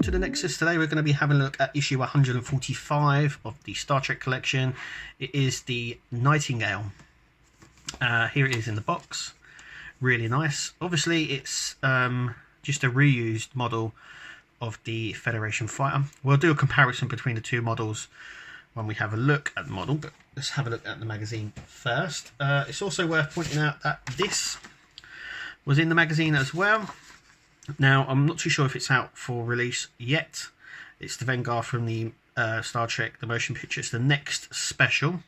to the Nexus. Today we're going to be having a look at issue 145 of the Star Trek collection. It is the Nightingale. Here it is in the box. Really nice. Obviously it's just a reused model of the Federation fighter. We'll do a comparison between the two models when we have a look at the model, but let's have a look at the magazine first. It's also worth pointing out that this was in the magazine as well. Now, I'm not too sure if it's out for release yet. It's the Vanguard from the Star Trek, the motion picture. It's the next special,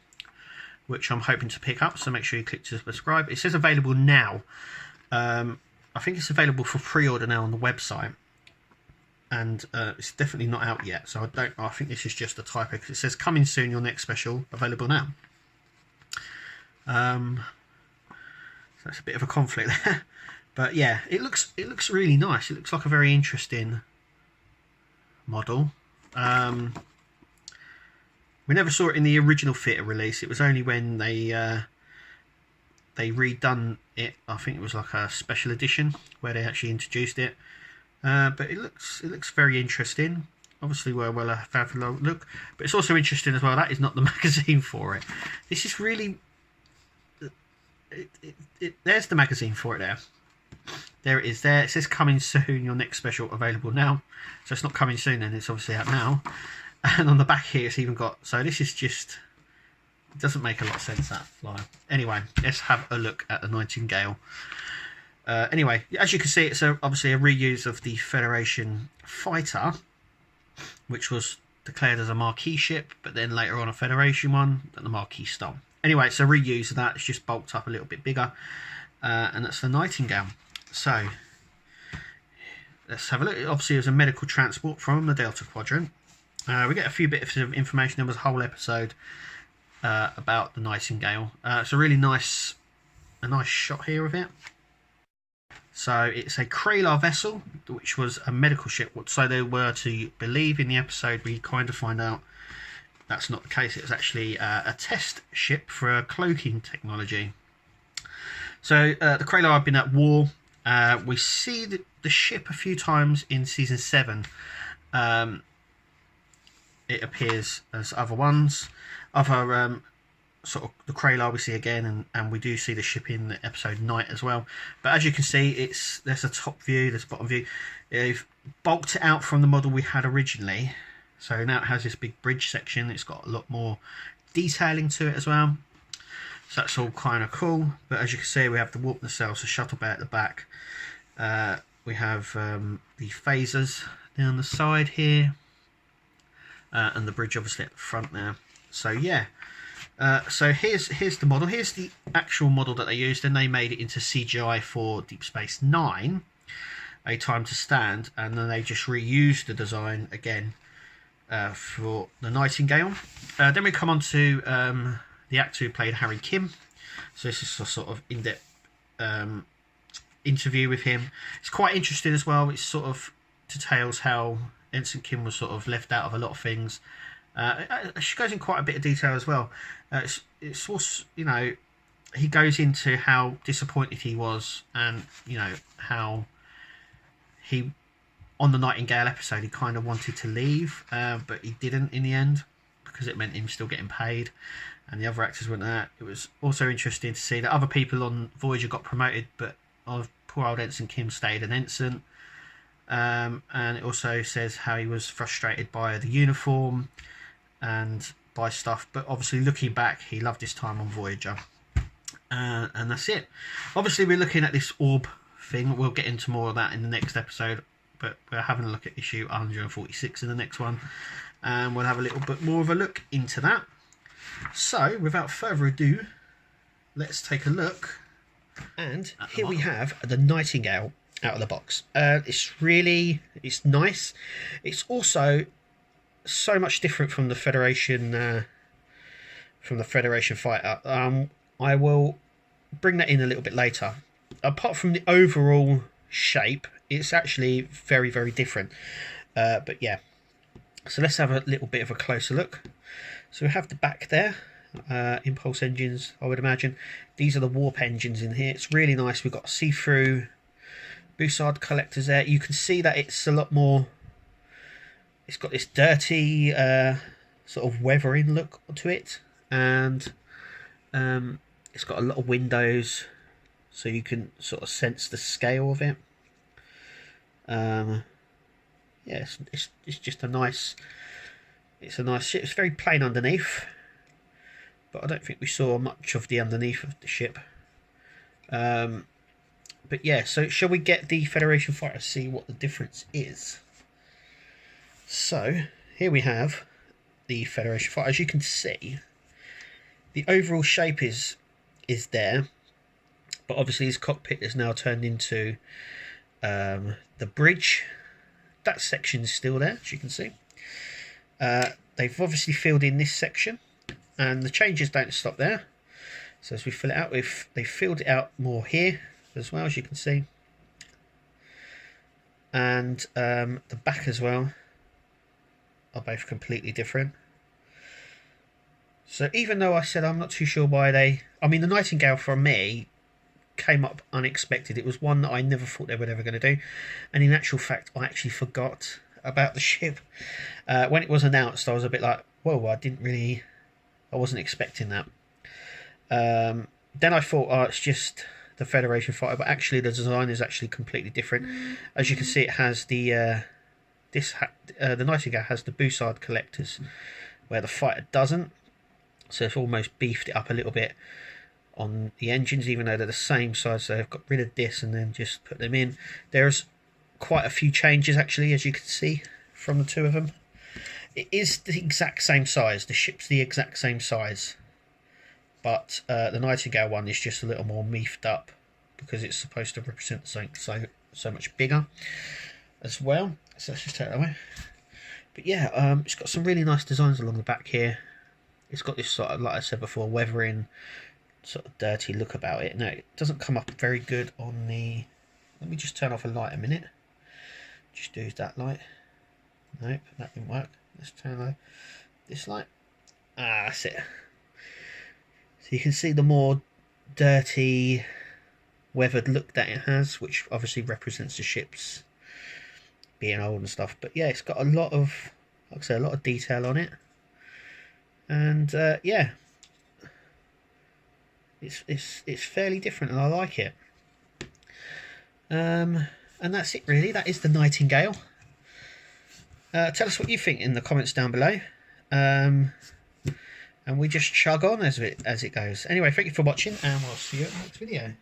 which I'm hoping to pick up, so make sure you click to subscribe. It says available now. I think it's available for pre-order now on the website. And it's definitely not out yet, so I think this is just a typo, because it says coming soon, your next special, available now. So that's a bit of a conflict there. But yeah, it looks really nice. It looks like a very interesting model. We never saw it in the original theatre release. It was only when they redone it. I think it was like a special edition where they actually introduced it. But it looks very interesting. Obviously, we'll have a look. But it's also interesting as well. That is not the magazine for it. This is really. There's the magazine for it there. There it is there. It says coming soon, your next special, available now. So it's not coming soon then, it's obviously out now. And on the back here it's even got, so this is just, it doesn't make a lot of sense, that flyer. Anyway, let's have a look at the Nightingale. Anyway, as you can see, it's obviously a reuse of the Federation fighter, which was declared as a Marquis ship, but then later on a Federation one that the Marquis stole. Anyway, it's a reuse of that. It's just bulked up a little bit bigger. And that's the Nightingale. So let's have a look. Obviously, there's a medical transport from the Delta Quadrant. We get a few bits of information. There was a whole episode about the Nightingale. It's a really nice shot here of it. So it's a Kralar vessel, which was a medical ship. So they were to believe in the episode. We kind of find out that's not the case. It was actually a test ship for cloaking technology. So the Kralar have been at war. We see the ship a few times in season 7. It appears as other ones, other sort of the Kralar we see again, and we do see the ship in the episode Night as well. But as you can see, there's a top view, there's a bottom view. They've bulked it out from the model we had originally, so now it has this big bridge section. It's got a lot more detailing to it as well. So that's all kind of cool. But as you can see, we have the warp nacelles, the shuttle bay at the back. We have the phasers down the side here. And the bridge obviously at the front there. So yeah. So here's the model. Here's the actual model that they used. And they made it into CGI for Deep Space Nine. A Time to Stand. And then they just reused the design again for the Nightingale. Then we come on to the actor who played Harry Kim. So this is a sort of in-depth interview with him. It's quite interesting as well. It sort of details how Ensign Kim was sort of left out of a lot of things. She goes in quite a bit of detail as well. It's also, you know, he goes into how disappointed he was, and you know how he, on the Nightingale episode, he kind of wanted to leave, but he didn't in the end, because it meant him still getting paid. And the other actors weren't there. It was also interesting to see that other people on Voyager got promoted, but poor old Ensign Kim stayed an ensign. And it also says how he was frustrated by the uniform and by stuff. But obviously, looking back, he loved his time on Voyager. And that's it. Obviously, we're looking at this orb thing. We'll get into more of that in the next episode. But we're having a look at issue 146 in the next one. And we'll have a little bit more of a look into that. So, without further ado, let's take a look. And here we have the Nightingale out of the box. It's nice. It's also so much different from the Federation fighter. I will bring that in a little bit later. Apart from the overall shape, it's actually very, very different. But yeah, so let's have a little bit of a closer look. So we have the back there, impulse engines, I would imagine. These are the warp engines in here. It's really nice. We've got see-through Bussard collectors there. You can see that it's a lot more it's got this dirty sort of weathering look to it, and it's got a lot of windows, so you can sort of sense the scale of it. Yeah, it's just a nice. It's a nice ship. It's very plain underneath, but I don't think we saw much of the underneath of the ship. But yeah, so shall we get the Federation fighter, see what the difference is? So here we have the Federation fighter. As you can see, the overall shape is there, but obviously his cockpit is now turned into the bridge. That section is still there, as you can see. They've obviously filled in this section, and the changes don't stop there. So as we fill it out, they filled it out more here as well, as you can see, and the back as well are both completely different. So even though I said I'm not too sure why I mean, the Nightingale for me came up unexpected. It was one that I never thought they were ever going to do, and in actual fact I actually forgot about the ship. When it was announced, I was a bit like, whoa, I wasn't expecting that. Then I thought, oh, it's just the Federation fighter, but actually the design is actually completely different. As you can see, it has the Nightingale has the Bussard collectors, where the fighter doesn't. So it's almost beefed it up a little bit on the engines, even though they're the same size. So they've got rid of this and then just put them in. There's quite a few changes actually, as you can see from the two of them. It is the exact same size. The ship's the exact same size, but the Nightingale one is just a little more beefed up because it's supposed to represent something so much bigger as well. So let's just take that away. But yeah, it's got some really nice designs along the back here. It's got this sort of, like I said before, weathering, sort of dirty look about it. Now, it doesn't come up very good on the... Let me just turn off a light a minute. Just do that light. Nope, that didn't work. Let's turn on this light. Ah, that's it. So you can see the more dirty, weathered look that it has, which obviously represents the ship's being old and stuff. But yeah, it's got a lot of, like I say, a lot of detail on it. And yeah, it's fairly different, and I like it. And that's it really. That is the Nightingale. Tell us what you think in the comments down below. And we just chug on as it goes. Anyway, thank you for watching, and we'll see you in the next video.